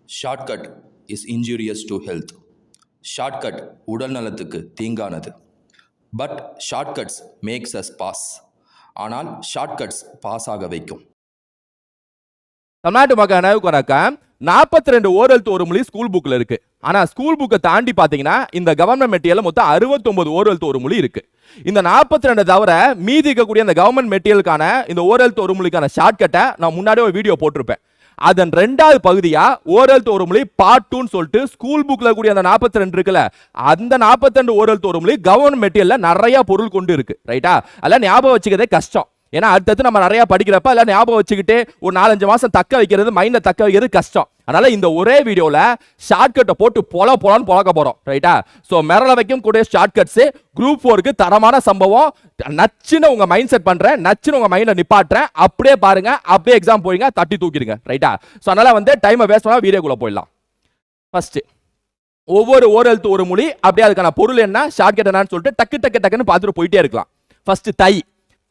Shortcut is injurious to health. Shortcut உடல் நலத்துக்கு தீங்கானது. But shortcuts makes us boss. ஆனால் ஷார்ட்கட்ஸ் பாஸ் ஆக வைக்கும். தமிழ்நாட்டு மக்கள் அனைவருக்கும் வணக்கம். 42 ஓரல் தோறுமொழி ஸ்கூல் புக்ல இருக்கு. ஆனா ஸ்கூல் புக்கை தாண்டி பாத்தீங்கன்னா இந்த கவர்மெண்ட் மெட்டீரியல் மொத்தம் 69 ஓரல் தோறுமொழி இருக்கு. இந்த 42 தவிர மீதி இருக்கக்கூடிய இந்த கவர்மெண்ட் மெட்டீரியலுக்கான இந்த ஓரல் தோறுமொழிக்கான ஷார்ட்கட்டை நான் முன்னாடி ஒரு வீடியோ போட்டிருப்பேன். அதன் 2வது பகுதியா ஓரல் தோறுமொழி பார்ட் 2 சொல்லிட்டு ஸ்கூல் புக்ல கூடிய அந்த 42 இருக்குல்ல, அந்த 42 ஓரல் தோறுமொழி கவர்மெண்ட் மெட்டீரியல்ல நிறைய பொருள் கொண்டு இருக்கு. ரைட்டா? அதெல்லாம் ஞாபகம் வச்சுக்கிறதே கஷ்டம். ஏன்னா அடுத்தது நம்ம நிறைய படிக்கிறப்ப எல்லாம் ஞாபகம் வச்சுக்கிட்டு ஒரு 4-5 மாசம் தக்க வைக்கிறது, மைண்ட்ல தக்க வைக்கிறது கஷ்டம். அதனால இந்த ஒரே வீடியோல ஷார்ட்கட்டை போட்டு பொலன்னு பொழக்க போறோம். ரைட்டா? சோ மிரள வைக்கும் கூடிய ஷார்ட்கட்ஸ் குரூப் 4க்கு தரமான சம்பவம். நச்சுன்னு உங்க மைண்ட் செட் பண்றேன், நச்சுன்னு உங்க மைண்ட்ல நிப்பாட்டுறேன். அப்படியே பாருங்க, அப்படியே எக்ஸாம் போயிங்க, தட்டி தூக்கிடுங்க. ரைட்டா? சோ அதனால டைமை வேஸ்ட் பண்ணா வீடியோக்குள்ள போயிடலாம். ஃபர்ஸ்ட் ஒவ்வொரு ஓரல் தோறுமொழி அப்படியே அதுக்கான பொருள் என்ன, ஷார்ட்கட் என்னன்னு சொல்லிட்டு டக்குன்னு பார்த்துட்டு போயிட்டே இருக்கலாம். ஃபர்ஸ்ட் தை.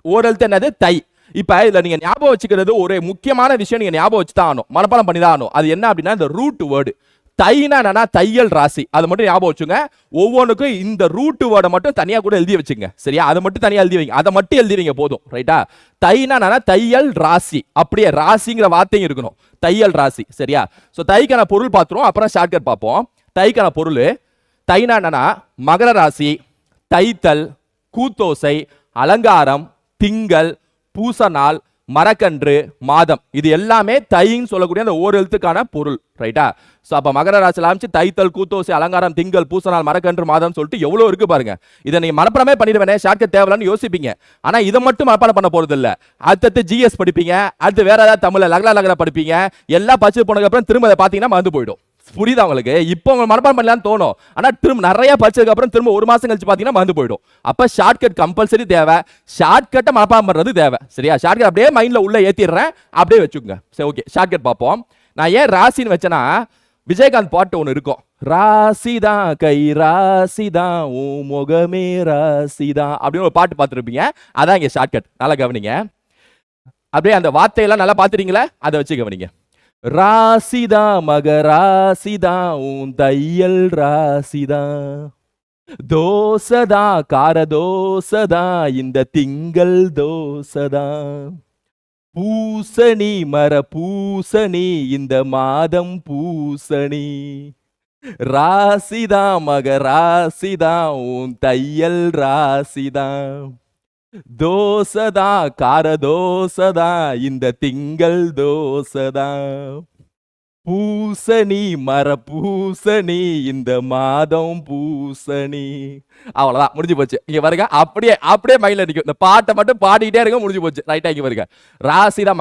ஓரல் என்னது? தை. இப்ப இதுல நீங்க ஞாபகம் வச்சுக்கிறது ஒரு முக்கியமான விஷயம், நீங்க ஞாபகம் வச்சுதான் ஆகணும், மனப்பாடம் பண்ணி தான் ஆகணும். அது என்ன அப்படின்னா இந்த ரூட் வேர்டு. தைனா என்னன்னா தையல் ராசி. அது மட்டும் ஞாபகம் வச்சுங்க. ஒவ்வொன்றுக்கும் இந்த ரூட் வேர்டை மட்டும் தனியா கூட எழுதி வச்சுங்க. சரியா? அதை மட்டும் தனியா எழுதி வைங்க. அதை மட்டும் எழுதி வைங்க போதும். ரைட்டா? தைனா என்னன்னா தையல் ராசி. அப்படியே ராசிங்கிற வார்த்தையும் இருக்கணும். தையல் ராசி. சரியா? சோ தைக்கான பொருள் பார்த்துருவோம், அப்புறம் ஷார்ட்கட் பார்ப்போம். தைக்கான பொருள் தைனா என்னன்னா மகர ராசி, தைத்தல், கூத்தோசை, அலங்காரம், திங்கள், பூசநாள், மரக்கன்று, மாதம். இது எல்லாமே தைன்னு சொல்லக்கூடிய அந்த ஓர் எழுத்துக்கான பொருள். ரைட்டா? சோ அப்ப மகர ராசியில் ஆரம்பிச்சு தைத்தல், கூத்தோசை, அலங்காரம், திங்கள், பூசநாள், மரக்கன்று, மாதம் சொல்லிட்டு எவ்வளவு இருக்கு பாருங்க. இதை நீங்க மனப்பாடமே பண்ணிடுவேனே, ஷார்ட்கட் தேவையில்லைன்னு யோசிப்பீங்க. ஆனா இதை மட்டும் மனப்பாடம் பண்ண போறது இல்ல. அடுத்து ஜிஎஸ் படிப்பீங்க, அடுத்து வேற ஏதாவது தமிழ்ல லகலா படிப்பீங்க. எல்லாம் படிச்சு போனதுக்கு அப்புறம் திரும்ப அதை பாத்தீங்கன்னா மறந்து போயிடும். புரியுதா உங்களுக்கு? இப்போ உங்க மனப்பாடம் பண்ணலாம்னு தோணும், ஆனா திரும்ப நிறைய படிச்சதுக்கு அப்புறம் திரும்ப ஒரு மாசம் கழிச்சு பாத்தீங்கன்னா மறந்து போயிடும். அப்ப ஷார்ட்கட் கம்பல்சரி தேவை. ஷார்ட்கட்டை மனப்பாடம் பண்றது தேவை. சரியா? ஷார்ட்கட் அப்படியே மைண்ட்ல உள்ள ஏத்திடுறேன், அப்படியே வச்சுக்கோங்க. சரி, ஓகே. ஷார்ட்கட் பார்ப்போம். நான் ஏன் ராசின்னு வச்சேன்னா, விஜயகாந்த் பாட்டு ஒன்று இருக்கும், ராசிதான் கை ராசிதான் ஓ முகமே ராசிதான் அப்படின்னு ஒரு பாட்டு பார்த்துருப்பீங்க. அதான் இங்க ஷார்ட்கட். நல்லா கவனிங்க. அப்படியே அந்த வார்த்தையெல்லாம் நல்லா பார்த்துட்டீங்களா? அதை வச்சு கவனிங்க. ராசிதா மகராசிதா உன் தையல் ராசிதா, தோசதா கார தோசதா இந்த திங்கள் தோசதா, பூசணி மர பூசணி இந்த மாதம் பூசணி, ராசிதா மகராசிதா உன் தையல் ராசிதா, தோசதா கார தோசதா இந்த திங்கள் தோசதா, பூசணி மர பூசணி இந்த மாதம் பூசணி. அவ்வளவுதான், முடிஞ்சு போச்சு. இங்க பாருங்க, அப்படியே மைண்ட்ல நிக்கும். இந்த பாட்டை மட்டும் பாடிக்கிட்டே இருக்க, முடிஞ்சு போச்சு. ரைட்டா? இங்க பாருங்க, ராசிதா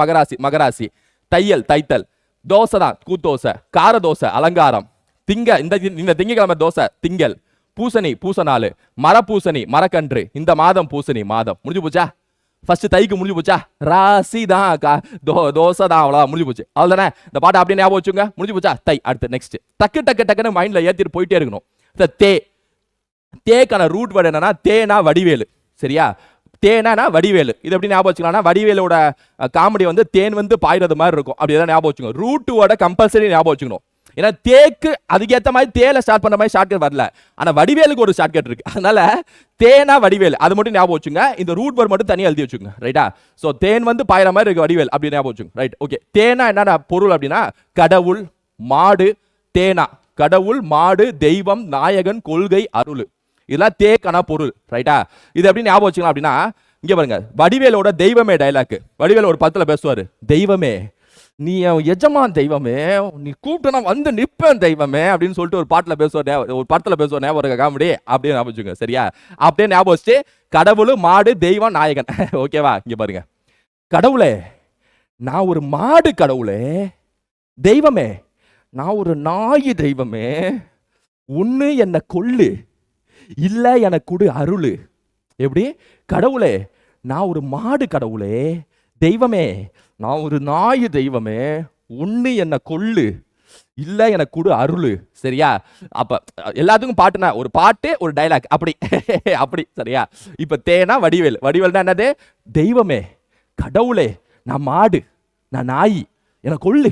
மகராசி, தையல் தைத்தல், தோசை கூத்தோசை, கார தோசை அலங்காரம், இந்த திங்கக்கிழமை தோசை திங்கள், பூசணி பூசநாள், மரப்பூசணி மரக்கன்று, இந்த மாதம் பூசணி மாதம். முடிஞ்சு போச்சா? ஃபர்ஸ்ட் தைக்கு முடிஞ்சு போச்சா? ராசி தான் தோசை தான், அவ்வளோ முடிஞ்சு போச்சு. அவ்வளோதானே? இந்த பாட்டை அப்படியே ஞாபகம் வச்சுங்க. முடிஞ்சு போச்சா? தை. அடுத்து நெக்ஸ்ட் டக்குன்னு மைண்ட்ல ஏத்திட்டு போயிட்டே இருக்கணும். தேக்கான ரூட் வேர்டு என்னன்னா தேனா வடிவேலு. சரியா? தேனா வடிவேலு. இது எப்படி ஞாபகம் வச்சுக்கலாம்? வடிவேலோட காமெடி வந்து தேன் வந்து பாய்றது மாதிரி இருக்கும். அப்படி தான் ஞாபகம் வச்சுக்கணும். ரூட் வேர்டை கம்பல்சரி ஞாபகம் வச்சுக்கணும். ஏன்னா தேக்கு அதுக்கேற்ற மாதிரி தேல ஸ்டார்ட் பண்ண மாதிரி ஷார்ட்கட் வரல, ஆனா வடிவேலுக்கு ஒரு ஷார்ட்கட் இருக்கு. அதனால தேனா வடிவேல் அது மட்டும் ஞாபகம் வச்சுங்க. இந்த ரூட் வேர்ட் மட்டும் தனியாக எழுதி வச்சுங்க. ரைட்டா? சோ தேன் வந்து பாயிற மாதிரி இருக்கு, வடிவேல் அப்படி ஞாபகம் வச்சுங்க. ரைட்? ஓகே. தேனா என்னன்னா பொருள் அப்படின்னா கடவுள், மாடு, தேனா கடவுள், மாடு, தெய்வம், நாயகன், கொள்கை, அருள். இதெல்லாம் தேக்கான பொருள். ரைட்டா? இது எப்படி ஞாபகம் வச்சுக்கலாம் அப்படின்னா, இங்க பாருங்க, வடிவேலோட தெய்வமே டைலாக். வடிவேல் ஒரு படத்துல பேசுவாரு, தெய்வமே நீ எஜமான் தெய்வமே, நீ கூப்பிட்டு வந்து நிப்பேன் தெய்வமே அப்படின்னு சொல்லிட்டு ஒரு பாட்டுல பேசுவார். ஞாபகம் இருக்க காமெடி? அப்படியே ஞாபகம் வச்சுங்க. சரியா? அப்படியே ஞாபகம் வச்சு கடவுள், மாடு, தெய்வம், நாயகன். ஓகேவா? இங்க பாருங்க, கடவுளே நான் ஒரு மாடு, கடவுளே தெய்வமே நான் ஒரு நாய், தெய்வமே ஒண்ணு என்ன கொள்ளு இல்ல எனக்கு கொடு அருள். எப்படி? கடவுளே நான் ஒரு மாடு, கடவுளே தெய்வமே நான் ஒரு நாய், தெய்வமே ஒண்ணு என்ன கொள்ளு இல்ல எனக்கு கொடு அருள். சரியா? அப்ப எல்லாத்துக்கும் பாட்டுனா ஒரு பாட்டு ஒரு டைலாக் அப்படி அப்படி. சரியா? இப்ப தேனா வடிவேல்னா என்னது? தெய்வமே, கடவுளே நான் மாடு, நான் நாய், எனக்கு கொள்ளு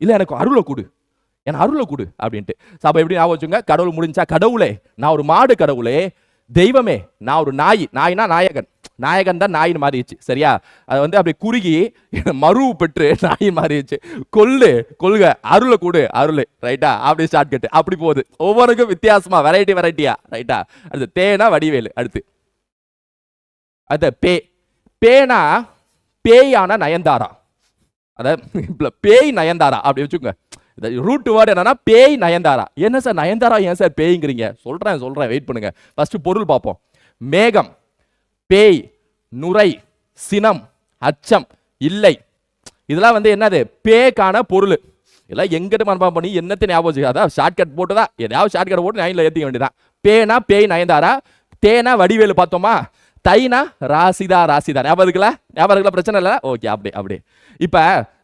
இல்ல எனக்கு அருளை கொடு. என் அருளை கொடு அப்படின்ட்டு. அப்போ எப்படி ஞாபகம் வச்சுங்க, கடவுள் முடிஞ்சா கடவுளே நான் ஒரு மாடு, கடவுளே தெய்வமே நான் ஒரு நாய், நாய்னா நாயகன், நாயகன் தான் நாயின் மாறிடுச்சு சரியா. அது வந்து அப்படி குறுகி மருவு பெற்று நாய் மாறிடுச்சு. கொள்க அருளை கொடு அருள் ரைட்டா, அப்படி ஷார்ட் கட்டு அப்படி போகுது. ஒவ்வொருக்கும் வித்தியாசமா வெரைட்டியா ரைட்டா. அடுத்து தேனா வடிவேலு. அடுத்து பேனா பேயான நயன்தாரா, அதாவது பேய் நயன்தாரா அப்படி வச்சுக்கோங்க. ரூட் வேர்டு என்னன்னா பேய் நயன்தாரா. என்ன சார் நயன்தாரா ஏன் சார் பேய்ங்கிறீங்க? சொல்றேன் வெயிட் பண்ணுங்க. ஃபர்ஸ்ட் பொருள் பார்ப்போம். மேகம், பேய், நுரை, சினம், அச்சம், இல்லை, இதெல்லாம் வந்து என்னது பேக்கான பொருள். இதெல்லாம் எங்கிட்ட மனப்பாடம் பண்ணி என்னத்தை ஞாபகம் வச்சுக்க, அதான் ஷார்ட்கட் போட்டுதா, ஏதாவது ஷார்ட்கட் போட்டு லைன்ல ஏற்றிக்க வேண்டியதான். பேனா பேய் நயன்தாரா, தேனா வடிவேலு பார்த்தோமா, தைனா ராசிதா ஞாபகம் பிரச்சனை இல்லை. ஓகே அப்படி இப்ப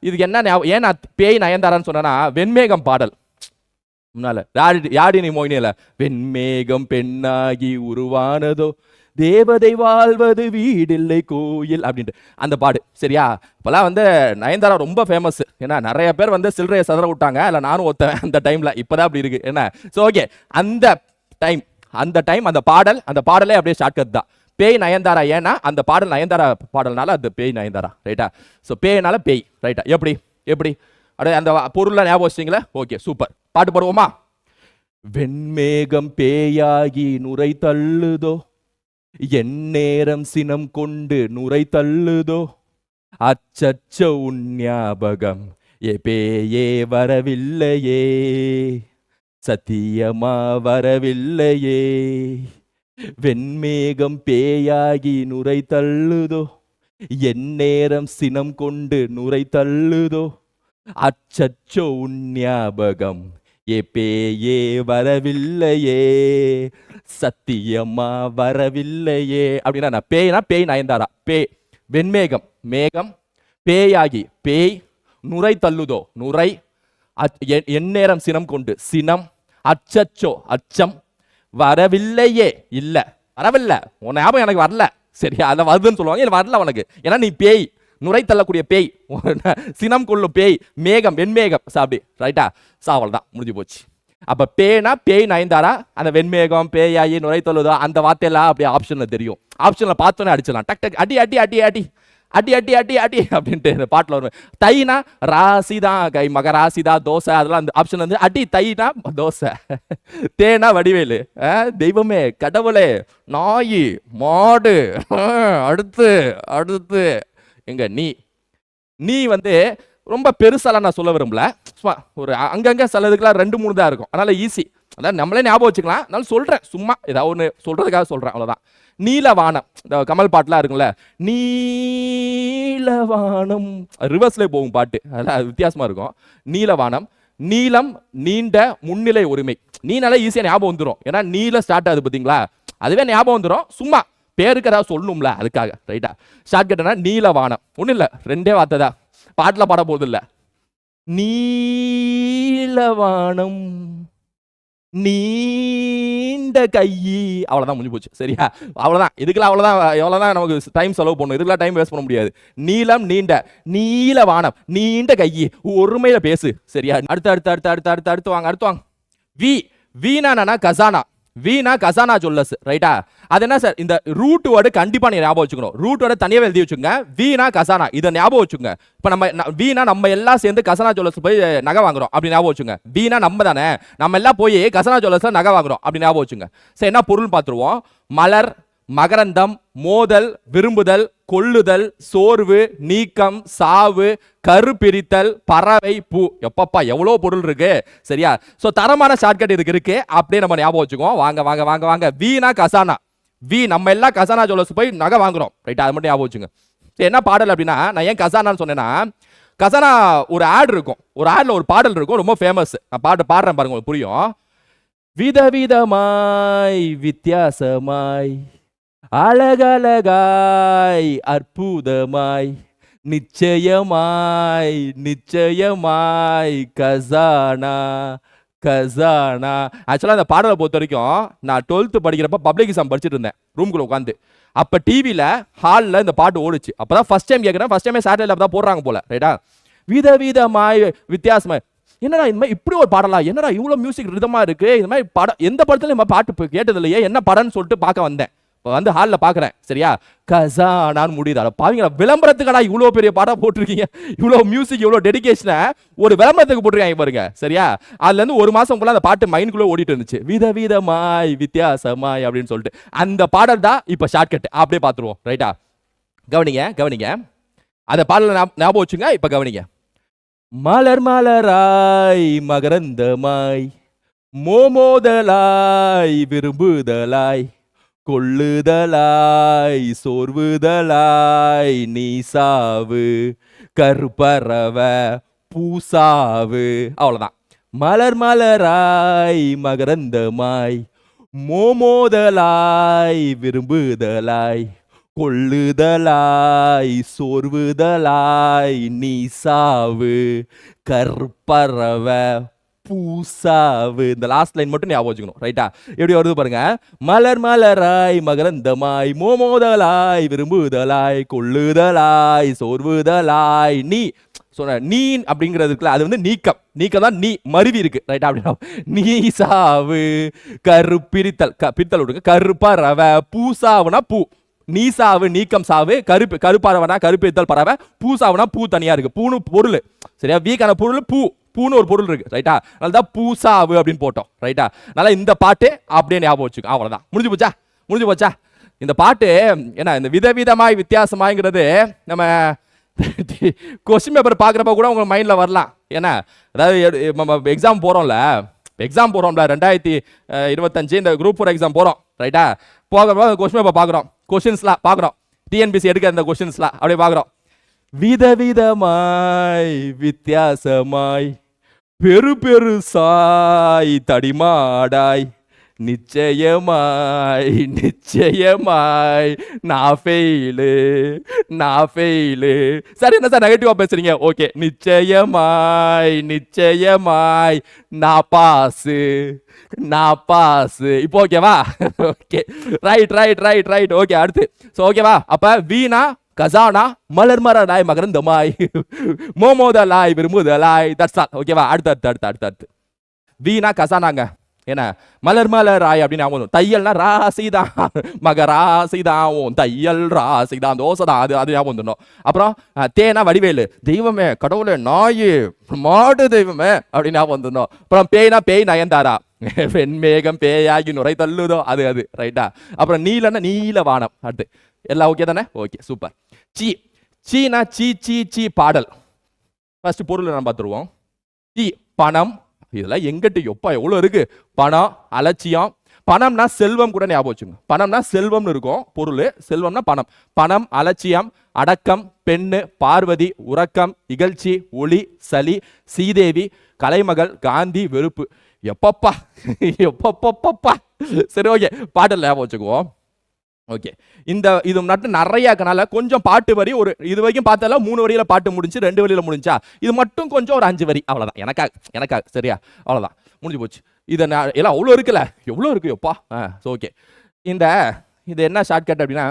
இதுக்கு என்ன ஏன் நான் பேய் நயன்தாரான்னு சொன்னா, வெண்மேகம் பாடல் முன்னால யாடினி மோகினியில வெண்மேகம் பெண்ணாகி உருவானதோ தேவதை வாழ்வது வீடில்லை கோயில் அப்படின்ட்டு அந்த பாடு சரியா. இப்பெல்லாம் வந்து நயன்தாரா ரொம்ப ஃபேமஸ். ஏன்னா நிறைய பேர் வந்து சில்லறையை சதற விட்டாங்க, இல்லை நானும் ஒருத்தவன் அந்த டைம்ல. இப்பதான் அப்படி இருக்கு என்ன. ஸோ ஓகே, அந்த டைம் அந்த பாடலே அப்படியே ஷார்ட்கட் தான். பேய் நயன்தாரா ஏன்னா அந்த பாடல் நயன்தாரா பாடல்னால அந்த பேய் நயன்தாரா ரைட்டா. ஸோ பேய்னால பேய் ரைட்டா. எப்படி அப்படியே அந்த பொருள்லாம் ஞாபகம் வச்சிங்களா? Okay super. பாட்டு பாடுவோமா? வெண்மேகம் பேயாகி நுரை தள்ளுதோ, என் நேரம் சினம் கொண்டு நுரை தள்ளுதோ, அச்சச்ச உன் ஞாபகம் ஏ பேயே வரவில்லையே, சத்தியமா வரவில்லையே. வெண்மேகம் பேயாகி நுரை தள்ளுதோ, என் நேரம் சினம் கொண்டு நுரை தள்ளுதோ, அச்சச்சோ உன் ஞாபகம் ஏ பேயே வரவில்லையே, சத்தியமா வரவில்லையே. அப்படின்னா நான் பேய்னா பேய் நயன்தாரா. வெண்மேகம் மேகம், பேயாகி பேய், நுரை தள்ளுதோ நுரை, என் நேரம் சினம் கொண்டு சினம், அச்சச்சோ அச்சம், வரவில்லையே இல்ல வரவில்லை, உன் ஞாபகம் எனக்கு வரல சரியா. அதை வருதுன்னு சொல்லுவாங்க, இல்லை வரல உனக்கு, ஏன்னா நீ பேய், நுரை தள்ளக்கூடிய பேய், சினம் கொள்ளும் பேய், மேகம் வெண்மேகம் அப்படி ரைட்டா. சாவல் தான் முடிஞ்சு போச்சு. அப்ப பேனா பேய் நயன்தாரா, அந்த வெண்மேகம் பேயாயி நுரை தள்ளுதோ அந்த வார்த்தையெல்லாம் அப்படியே ஆப்ஷன்ல தெரியும். ஆப்ஷன்ல பார்த்தோன்னே அடிச்சிடலாம். டக் டக் அடி அடி அடி அடி அடி அடி அடி அடி அப்படின்ட்டு இந்த பாட்டில் வரும். தைனா ராசிதான், கை மக ராசிதா தோசை, அதெல்லாம் அந்த ஆப்ஷன் வந்து அடி. தைனா தோசை, தேனா வடிவேலு தெய்வமே கடவுளே, நாய் மாடு, அடுத்து எங்க நீ வந்து ரொம்ப பெருசாலாம் நான் சொல்ல விரும்பல. ஒரு அங்கங்க சிலதுக்கெல்லாம் 2-3 தான் இருக்கும், அதனால ஈஸி, அதான் நம்மளே ஞாபகம் வச்சுக்கலாம். அதனால சொல்றேன், சும்மா ஏதாவது ஒன்று சொல்றதுக்காக சொல்றேன், அவ்வளவுதான். நீலவானம், இந்த கமல் பாட்டுலாம் இருக்குல்ல, நீலவானம் ரிவர்ஸ்ல போகும் பாட்டு, அதெல்லாம் வித்தியாசமா இருக்கும். நீலவானம், நீலம் நீண்ட முன்னிலை உரிமை. நீனால ஈஸியா ஞாபகம் வந்துடும், ஏன்னா நீல ஸ்டார்ட் ஆகுது பார்த்தீங்களா, அதுவே ஞாபகம் வந்துடும். சும்மா பேருக்கு ஏதாவது சொல்லணும்ல அதுக்காக ரைட்டா. ஷார்ட்கட்னா நீலவானம், ஒன்றும் இல்லை 2 வார்த்தை தான், பாட்டில் பாட போகுது இல்லை. நீலவானம் நீண்ட கையி, அவ்வளோதான் முடிஞ்சு போச்சு சரியா. அவ்வளோதான், இதுக்கெல்லாம் எவ்வளோதான் நமக்கு டைம் செலவு பண்ணணும், இதுக்கெல்லாம் டைம் வேஸ்ட் பண்ண முடியாது. நீலம் நீலவானம் நீண்ட கையி, ஒருமையில பேசு சரியா. அடுத்து வாங்க. வீணா கசானா, வீணா கசானா ஜுவல்லர்ஸ் ரைட்டா. அது என்ன சார், இந்த ரூட் வேர்டு கண்டிப்பா நீங்க ஞாபகம் வச்சுக்கணும். ரூட் வேர்டு தனியாக எழுதி வச்சுங்க. வீணா கசானா இதை ஞாபகம் வச்சுங்க. இப்போ வீணா நம்ம எல்லாம் சேர்ந்து கசானா ஜுவல்லர்ஸ் போய் நகை வாங்குறோம் அப்படி ஞாபகம் வச்சுங்க. வீணா நம்ம தானே, நம்ம எல்லாம் போய் கசானா ஜுவல்லர்ஸ்ல நகை வாங்குறோம் அப்படி ஞாபகம் வச்சுங்க. சரி, என்ன பொருள் பார்த்துருவோம். மலர், மகரந்தம், மோதல், விரும்புதல், கொள்ளுதல், சோர்வு, நீக்கம், சாவு, கருப்பிரித்தல், பறவை, பூ. எப்பப்பா எவ்வளோ பொருள் இருக்கு சரியா. ஸோ தரமான ஷார்ட்கட் இதுக்கு இருக்கு, அப்படியே நம்ம ஞாபகம் வச்சுக்கோம். வாங்க. வீணா கசானா, நம்ம எல்லாம் கசானா ஜுவல்லர்ஸ் போய் நகை வாங்குறோம் ரைட்டா, அது மட்டும் ஞாபகம் வச்சுங்க. சரி, என்ன பாடல் அப்படின்னா, நான் ஏன் கசானான்னு சொன்னேன்னா, கசானா ஒரு ஆட் இருக்கும், ஒரு ஆட்ல ஒரு பாடல் இருக்கும் ரொம்ப ஃபேமஸ். நான் பாடுறேன் பாருங்க, உங்களுக்கு புரியும். விதவிதமாய் வித்தியாசமாய் அழகழகாய் அற்புதமாய் நிச்சயமாய் கசானா. ஆக்சுவலாக அந்த பாடலை பொறுத்த வரைக்கும் நான் 12th படிக்கிறப்ப பப்ளிக் எக்ஸாம் படிச்சுட்டு இருந்தேன் ரூம்குள்ள உட்காந்து. அப்போ டிவியில் ஹாலில் இந்த பாட்டு ஓடுச்சு. அப்போ தான் ஃபர்ஸ்ட் டைம் கேட்குறேன், ஃபர்ஸ்ட் டைமே சேட்டலைட் அப்போ தான் போடுறாங்க போல ரைட்டா. விதவிதமாய் வித்தியாசமாய், என்னடா இந்த மாதிரி இப்படி ஒரு பாடலா, என்னடா இவ்வளோ மியூசிக் ரிதமா இருக்கு, இந்த மாதிரி படம் எந்த படத்துல நம்ம பாட்டு கேட்டது இல்லையே, என்ன படம்னு சொல்லிட்டு பார்க்க வந்தேன். வந்து ஹாலில் பார்க்குறேன், சரியா, கசானான்னு முடியுது. பாவீங்களா, விளம்பரத்துக்கடா இவ்வளோ பெரிய பாடம் போட்டிருக்கீங்க, இவ்வளோ மியூசிக் இவ்வளோ டெடிகேஷனை ஒரு விளம்பரத்துக்கு போட்டிருக்காங்க பாருங்க, சரியா. அதுலேருந்து ஒரு மாதம் குள்ள அந்த பாட்டு மைண்டுக்குள்ளே ஓடிட்டு இருந்துச்சு, விதவிதமாய் வித்தியாசமாய் அப்படின்னு சொல்லிட்டு. அந்த பாடல் தான் இப்போ ஷார்ட்கட். அப்படியே பார்த்துருவோம், ரைட்டா. கவனிங்க அந்த பாடலை ஞாபகம் வச்சுங்க. இப்போ கவனிங்க. மலர் மலராய் மகரந்தமாய் மோமோதலாய் விரும்புதலாய் கொள்ளுதலாய் சோர்வுதலாய் நீசாவு கருப்பறவ பூசாவு. அவ்வளவுதான். மலர் மலராய் மகரந்தமாய் மோமோதலாய் விரும்புதலாய் கொள்ளுதலாய் சோர்வுதலாய் நீசாவு கற்பறவ பூசாவு. இந்த லாஸ்ட் லைன் மட்டும் ஞாபகம் வச்சுக்கணும், ரைட்டா. எப்படி வருது பாருங்க. மலர் மலராய் மகரந்தமாய் மோமோதலாய் விரும்புதலாய் கொள்ளுதலாய் சோர்வுதலாய் நீ சொன்ன நீ அப்படிங்கிறதுக்குல அது வந்து நீக்கம் தான், நீ மருவி இருக்கு, ரைட்டா. அப்படின்னா நீ சாவு கருப்பிரித்தல் பிரித்தல் விடுங்க, கருப்பறவ பூசாவுனா பூ, நீசாவு நீக்கம் சாவு, கருப்பறவனா கருப்பிரித்தல் பறவை, பூசாவுனா பூ தனியா இருக்கு, பூனு பொருள், சரியா. வீக்கான பொருள் பூன்னு ஒரு பொருள் இருக்கு, ரைட்டா. அதனால பூசாவு அப்படின்னு போட்டோம், ரைட்டா. அதனால இந்த பாட்டு அப்படியே ஞாபகம் வச்சுக்கோ, அவ்வளவுதான். முடிஞ்சு போச்சா இந்த பாட்டு. என்ன இந்த விதவிதமாய் வித்தியாசமாய்ங்கிறது நம்ம கொஸ்டின் பேப்பர் பார்க்குறப்ப கூட உங்க மைண்ட்ல வரலாம். ஏன்னா அதாவது நம்ம எக்ஸாம் போறோம்ல 2025 இந்த குரூப் 4 எக்ஸாம் போறோம், ரைட்டா. போகிறப்ப கொஸ்டின் பேப்பர் பார்க்குறோம், கொஸ்டின்ஸ்லாம் பார்க்குறோம், டிஎன்பிசி எடுக்க அந்த கொஸ்டின்ஸ்லாம் அப்படியே பார்க்குறோம். விதவிதமாய் வித்தியாசமாய் பெருசாய் தடிமாடாய் நிச்சயமாய் நான் ஃபெயிலு. சார் என்ன சார் நெகட்டிவா பேசுறீங்க? ஓகே, நிச்சயமாய் நான் பாஸு. இப்போ ஓகேவா? Okay, right. ஓகே, அடுத்து ஓகேவா? அப்ப வீணா கசானா மலர் மலராய் மகரந்தமாய் மோமோதலாய் விரும்புதலாய், தட்ஸ் ஆல். ஓகேவா? அடுத்து வீணா கசானாங்க, என்ன மலர் மலராய் அப்படின்னு ஞாபகம். தையல்னா ராசிதான், மகராசிதான், தையல் ராசிதான், தோசை தான், அது ஞாபகம் வந்துடணும். அப்புறம் தேனா வடிவேலு, தெய்வமே கடவுளே நாயு மாடு தெய்வமே அப்படின்னு ஞாபகம் வந்துடணும். அப்புறம் பேய்னா பேய் நயன்தாரா, வெண்மேகம் பேயாகி நுரை தள்ளுதோ, அது ரைட்டா. அப்புறம் நீலன்னா நீல வானம். அடுத்து எல்லாம் ஓகே தானே? Okay, super. சீனா சீ பாடல். ஃபர்ஸ்ட் பொருள் நம்ம பார்த்துருவோம். பணம், இதெல்லாம் எங்கிட்ட எப்பா எவ்வளோ இருக்கு. பணம், அலட்சியம். பணம்னா செல்வம் கூட ஞாபகம் வச்சுங்க. பணம்னா செல்வம்னு இருக்கும் பொருள், செல்வம்னா பணம், அலட்சியம், அடக்கம், பெண்ணு, பார்வதி, உறக்கம், இகழ்ச்சி, ஒளி, சளி, சீதேவி, கலைமகள், காந்தி, வெறுப்பு. எப்பப்பா. சரி, ஓகே, பாடல் ஞாபகம் வச்சுக்குவோம். ஓகே, இது மட்டும் நிறைய இருக்கனால கொஞ்சம் பாட்டு வரி ஒரு இது வரைக்கும் பார்த்தால 3 வரியில பாட்டு முடிஞ்சு, 2 வரியில முடிஞ்சா, இது மட்டும் கொஞ்சம் ஒரு 5 வரி, அவ்வளவுதான். எனக்கா சரியா, அவ்வளவுதான், முடிஞ்சு போச்சு. இதை எல்லாம் அவ்வளோ இருக்குல்ல, எவ்வளோ இருக்கு எப்பா. ஓகே, இது என்ன ஷார்ட்கட் அப்படின்னா,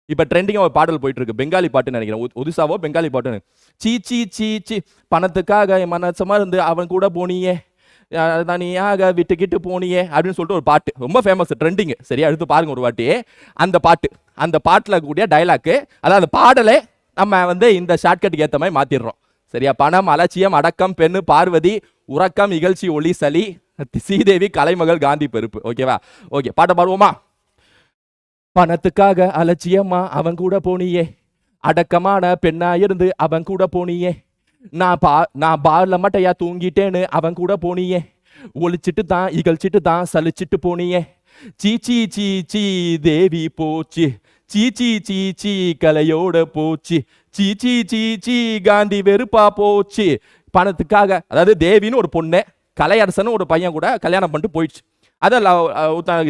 இப்போ ட்ரெண்டிங்காக ஒரு பாடல் போயிட்டு இருக்கு, பெங்காலி பாட்டுன்னு நினைக்கிறேன், ஒடிசாவோ பெங்காலி பாட்டுன்னு. சீ பணத்துக்காக மனசமா இருந்து அவன் கூட போனியே, தனியாக விட்டுக்கிட்டு போனியே அப்படின்னு சொல்லிட்டு ஒரு பாட்டு ரொம்ப ஃபேமஸ், ட்ரெண்டிங், சரியா. எடுத்து பாருங்க ஒரு வாட்டி அந்த பாட்டில் கூடிய டைலாக்கு, அதாவது அந்த பாடலை நம்ம இந்த ஷார்ட்கட்டுக்கு ஏற்ற மாதிரி மாத்திடுறோம், சரியா. பணம், அலட்சியம், அடக்கம், பெண்ணு, பார்வதி, உறக்கம், இகழ்ச்சி, ஒளி, சளி, சீதேவி, கலைமகள், காந்தி, பெருப்பு. ஓகேவா? ஓகே, பாட்டை பாடுவோமா? பணத்துக்காக அலட்சியமா அவன் கூட போனியே, அடக்கமான பெண்ணா இருந்து அவன் கூட போனியே, நான் பார்ல மட்டையா தூங்கிட்டேன்னு அவன் கூட போனியே, ஒளிச்சிட்டு தான் இகழ்ச்சிட்டு தான் சலிச்சிட்டு போனியே, சீ தேவி போச்சு, சீ கலையோட போச்சு, சீ காந்தி வெறுப்பா போச்சு. பணத்துக்காக, அதாவது தேவின்னு ஒரு பொண்ணு, கலையரசன் ஒரு பையன் கூட கல்யாணம் பண்ணிட்டு போயிடுச்சு. அதை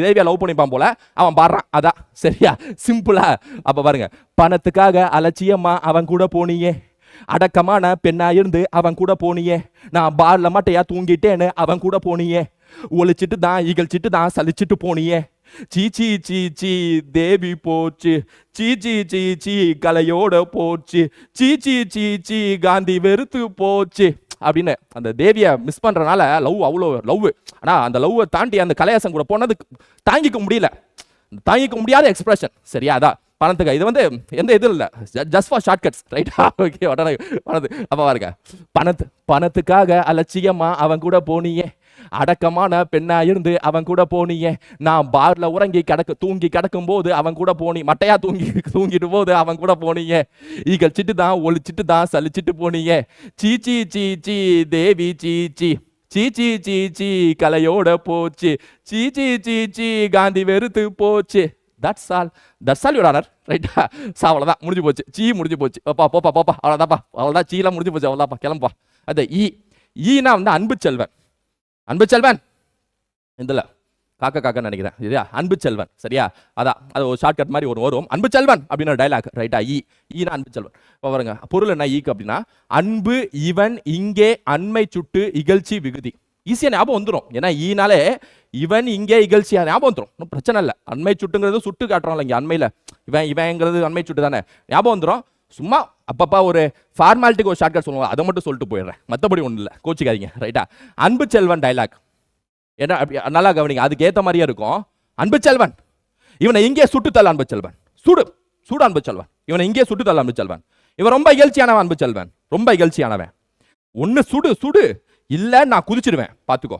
தேவியா லவ் பண்ணிப்பான் போல, அவன் பாடுறான், அதான் சரியா, சிம்பிளா. அப்ப பாருங்க, பணத்துக்காக அலட்சியமா அவன் கூட போனியே, அடக்கமான பெண்ணா இருந்து அவன் கூட போனியே, நான் பார்ல மட்டையா தூங்கிட்டேன்னு அவன் கூட போனியே, ஒளிச்சிட்டு தான் இகழ்ச்சிட்டு தான் சலிச்சிட்டு போனியே, சீ தேவி போச்சு, சீ கலையோட போச்சு, சீ காந்தி வெறுத்து போச்சு. அப்படின்னு அந்த தேவியை மிஸ் பண்றதுனால லவ் அவ்வளோ லவ். ஆனா அந்த லவ்வை தாண்டி அந்த கலையாசம் கூட போனது தாங்கிக்க முடியாத எக்ஸ்பிரஷன். சரியா? அதான் பணத்துக்கு இது வந்து எந்த இது இல்லை, ஜஸ்ட் ஃபார் ஷார்ட் கட்ஸ், ரைட்டா? ஓகே, உடனே பணத்து அப்போ பாருங்க, பணத்துக்காக அலட்சியமா அவன் கூட போனியே, அடக்கமான பெண்ணா இருந்து அவன் கூட போனியே, நான் பார்ல தூங்கி கிடக்கும் போது அவன் கூட போனி, மட்டையா தூங்கிட்டு போது அவன் கூட போனியே, இகழ்ச்சிட்டு தான் ஒழிச்சிட்டு தான் சலிச்சிட்டு போனியே, சீச்சி சீச்சி தேவி சீச்சி சீச்சி சீச்சி கலையோட போச்சு, சீச்சி சீச்சி காந்தி வெறுத்து போச்சு. தட்ஸ் ஆல் யுவர் ஆனர், ரைட்டா? அவ்வளோதான், முடிஞ்சு போச்சு. முடிஞ்சு போச்சு. போப்பா அவ்வளோதான், சீலாம் முடிஞ்சு போச்சு, அவ்வளோதாப்பா, கிளம்பா. அது ஈனா வந்து அன்பு செல்வன் இதில் காக்க நினைக்கிறேன், இல்லையா? அன்பு செல்வன், சரியா? அதான் அது ஒரு ஷார்ட்கட் மாதிரி வரும், அன்பு செல்வன் அப்படின்னு ஒரு டைலாக், ரைட்டா? ஈனா அன்பு செல்வன். இப்போ பாருங்க, பொருள் என்ன ஈக்கு அப்படின்னா, அன்பு இவன் இங்கே அண்மை சுட்டு இகழ்ச்சி விகுதி. ஈஸியாக ஞாபகம் வந்துடும், ஏன்னா ஈனாலே இவன் இங்கே இகழ்ச்சியா ஞாபகம் வந்துடும், ஒன்றும் பிரச்சனை இல்லை. அண்மை சுட்டுங்கிறது சுட்டு காட்டுறோம்ல இங்கே, அண்மையில் இவங்கிறது அண்மை சுட்டு தானே, ஞாபகம் வந்துடும். சும்மா அப்பப்பா ஒரு ஃபார்மாலிட்டிக்கு ஒரு ஷார்ட்கட் சொல்லுவாங்க, அதை மட்டும் சொல்லிட்டு போயிடுறேன், மற்றபடி ஒன்றும் இல்லை, கோச்சிக்காதீங்க, ரைட்டா? அன்பு செல்வன் டைலாக் என்ன நல்லா கவனிங்க, அதுக்கு ஏற்ற மாதிரியே இருக்கும். அன்பு செல்வன் இவனை இங்கே சுட்டுத்தள்ள அன்பு செல்வன், சுடு அன்பு செல்வன், இவனை இங்கே சுட்டுத்தள்ள அன்பு செல்வன், இவன் ரொம்ப இகழ்ச்சியானவன் அன்பு செல்வன், ரொம்ப இகழ்ச்சியானவன், ஒன்று சுடு இல்லை நான் குதிச்சிடுவேன், பார்த்துக்கோ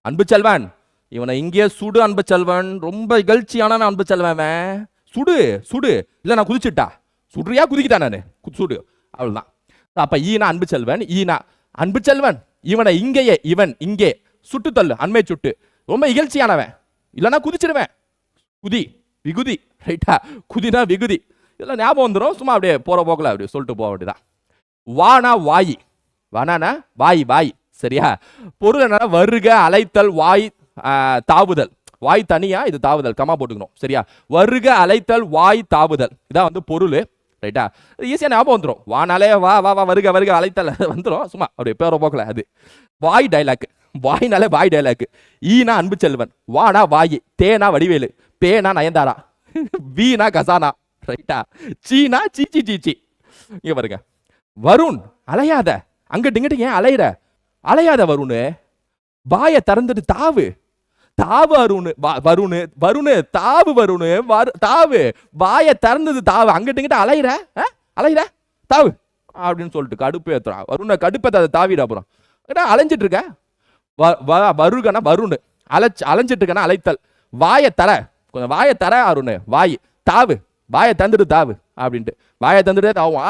அன்பு செல்வன், இவனை இங்கே சுடு அன்பு செல்வன், ரொம்ப இகழ்ச்சியான அன்பு செல்வன், சுடு இல்லை நான் குதிச்சுட்டா, சுடுறியா குதிக்கிட்டா நான், சுடு, அவ்வளோதான். அப்போ ஈனா அன்பு செல்வன் இவனை இவன் இங்கே சுட்டுத்தள்ளு அண்மை சுட்டு, ரொம்ப இகழ்ச்சியானவன், இல்லைன்னா குதிச்சிடுவேன், விகுதி, ரைட்டா? குதினா விகுதி, இல்லை ஞாபகம் வந்துடும், சும்மா அப்படியே போகிற போக்கில் அப்படியே சொல்லிட்டு போக வேண்டியதான். வானா வாய், சரியா? பொருள் என்ன? வருக, அழைத்தல், வாய், தாவுதல். வாய் தனியா, இது தாவுதல், கமா போட்டுக்கணும், சரியா? வருக, அழைத்தல், வாய், தாவுதல், இதான் வந்து பொருள், ரைட்டா? ஈஸியாக ஞாபகம் வந்துடும், வானாலே வா வருக அழைத்தல் வந்துடும், சும்மா அப்படியே பேர போக்கல. அது வாய் டைலாக், வாய்னாலே வாய் டைலாக். ஈனா அன்பு செல்வன், வானா வாய், தேனா வடிவேலு, பேனா நயன்தாரா, வீணா கசானா, ரைட்டா? சீனா சீச்சி. இங்க பாருங்க, வருண் அலையாத, அங்கிட்டு இங்கிட்டு ஏன் அலையாத வருணு, வாயை திறந்துட்டு தாவு வருணு தாவு, வாயை திறந்தது தாவு, அங்கிட்டு இங்கிட்ட அலையிற தாவு அப்படின்னு சொல்லிட்டு கடுப்பு ஏத்துறான். வருண கடுப்பை தாவிட அப்புறம் அலைஞ்சிட்டு இருக்க, வருகனா வருணு, அலைஞ்சிட்டு இருக்கனா அழைத்தல், வாயை தர அருணு, தாவு, வாயை தந்துட்டு தாவு அப்படின்ட்டு, வாயை தந்துட்டு தாவும்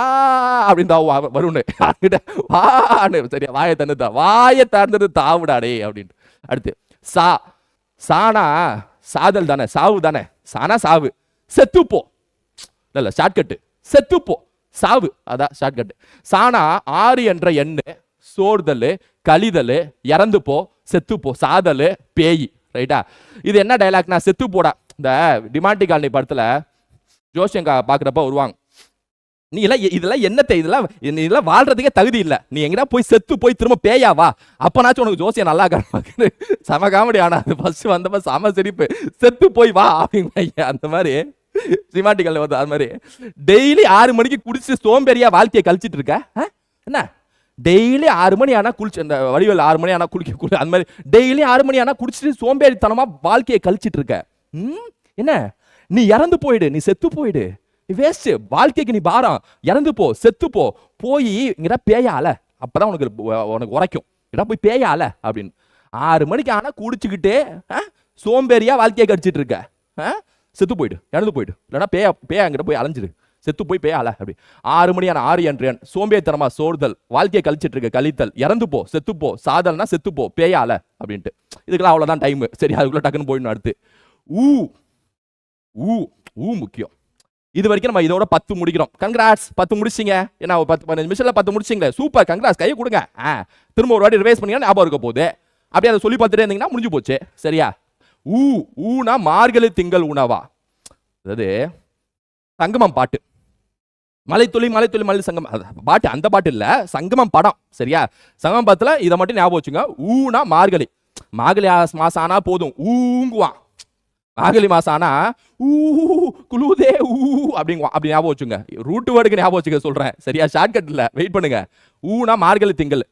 அப்படின்னு தாவும் வருணு, சரியா? வாயை தந்துட்டு தாவுடாடே அப்படின்ட்டு. அடுத்து சானா சாதல் தானே, சாவு தானே, சானா சாவு, செத்துப்போ, இல்ல ஷார்ட்கட்டு, செத்துப்போ சாவு, அதான் ஷார்ட்கட்டு. சானா 6 என்ற எண்ணு, சோர்தல், கழிதல், இறந்து போ, செத்துப்போ, சாதல், பேய், ரைட்டா? இது என்ன டைலாக்னா, செத்து போடா. இந்த டிமாண்டி காலனி படத்துல ஜோசியங்கா பாக்குறப்ப வருவாங்க, நீ எல்லாம் இதெல்லாம் என்னத்தை, இதெல்லாம் வாழ்றதுக்கே தகுதி இல்லை, நீ எங்கடா போய் செத்து போய் திரும்ப பேயாவா, அப்பனாச்சும் உனக்கு ஜோசியம் நல்லா இருக்காரு, சம காமெடி. ஆனா அது ஃபர்ஸ்ட் வந்தப்ப சம சிரிப்பு, செத்து போய் வா அப்படிங்க. அந்த மாதிரி சிமாட்டிக்கல் வந்து அது மாதிரி டெய்லி 6 மணிக்கு குடிச்சு சோம்பேறியா வாழ்க்கையை கழிச்சிட்டு இருக்க, என்ன? டெய்லி 6 மணி ஆனா குளிச்சு, அந்த வடிவேல் 6 மணி ஆனா குளிக்க, அந்த மாதிரி டெய்லி 6 மணி ஆனா குடிச்சிட்டு சோம்பேறித்தனமா வாழ்க்கையை கழிச்சிட்டு இருக்க. என்ன? நீ இறந்து போயிடு, நீ செத்து போயிடு, வேஸ்ட், வாழ்க்கைக்கு நீ பாரம், இறந்து போ, செத்து போய் இங்கடா பேயால, அப்பதான் உனக்கு உரைக்கும், இங்கடா போய் பேயால அப்படின்னு. 6 மணிக்கு ஆனா குடிச்சுக்கிட்டே சோம்பேறியா வாழ்க்கையை கழிச்சிட்டு இருக்க, செத்து போயிடு, இறந்து போயிடு, இல்லைன்னா பேயா அங்கிட்ட போய் அலைஞ்சிடு, செத்து போய் பேயால அப்படி. 6 மணியான 6 என்ற சோம்பேறித்தனமா சோர்தல், வாழ்க்கையை கழிச்சிட்டு இருக்க, கழித்தல், இறந்து போ, செத்து போ, சாதல்னா செத்து போ, பேயால அப்படின்ட்டு. இதுக்கெல்லாம் அவ்வளவுதான் டைம், சரி? அதுக்குள்ள டக்குன்னு போயிடணும். அடுத்து முக்கியம். இது வரைக்கும் நம்ம இதோட 10 முடிக்கிறோம். கங்க்ராட்ஸ், 10 முடிச்சிங்க. ஏன்னா 10-15 நிமிஷத்துல 10 முடிச்சிங்களே, சூப்பர், கங்க்ராட்ஸ், கையை கொடுங்க. திரும்ப ஒரு வாட்டி ரிவைஸ் பண்ணீங்கன்னா ஞாபகம் இருக்க போகுது. அப்படியே அதை சொல்லி பார்த்துட்டே இருந்தீங்கன்னா முடிஞ்சு போச்சு, சரியா? ஊனா மார்கழி திங்கள் உணவா, அதாவது சங்கமம் பாட்டு, மலை துளி சங்கம் பாட்டு, அந்த பாட்டு இல்ல, சங்கமம் படம், சரியா? சங்கமம் படத்துல இதை மட்டும் ஞாபகம் வச்சுங்க. ஊனா மார்கழி மாசம் ஆனா போதும், ஊங்குவான். மார்கழி மாசம் ஆனா குளுதே அப்படிங்குவான், அப்படி ஞாபகம் வச்சுங்க. ரூட் வேர்டுக்கு ஞாபகம் வச்சுக்க சொல்றேன், சரியா? ஷார்ட்கட் இல்ல, வெயிட் பண்ணுங்க. ஊனா மார்கழி திங்கள்,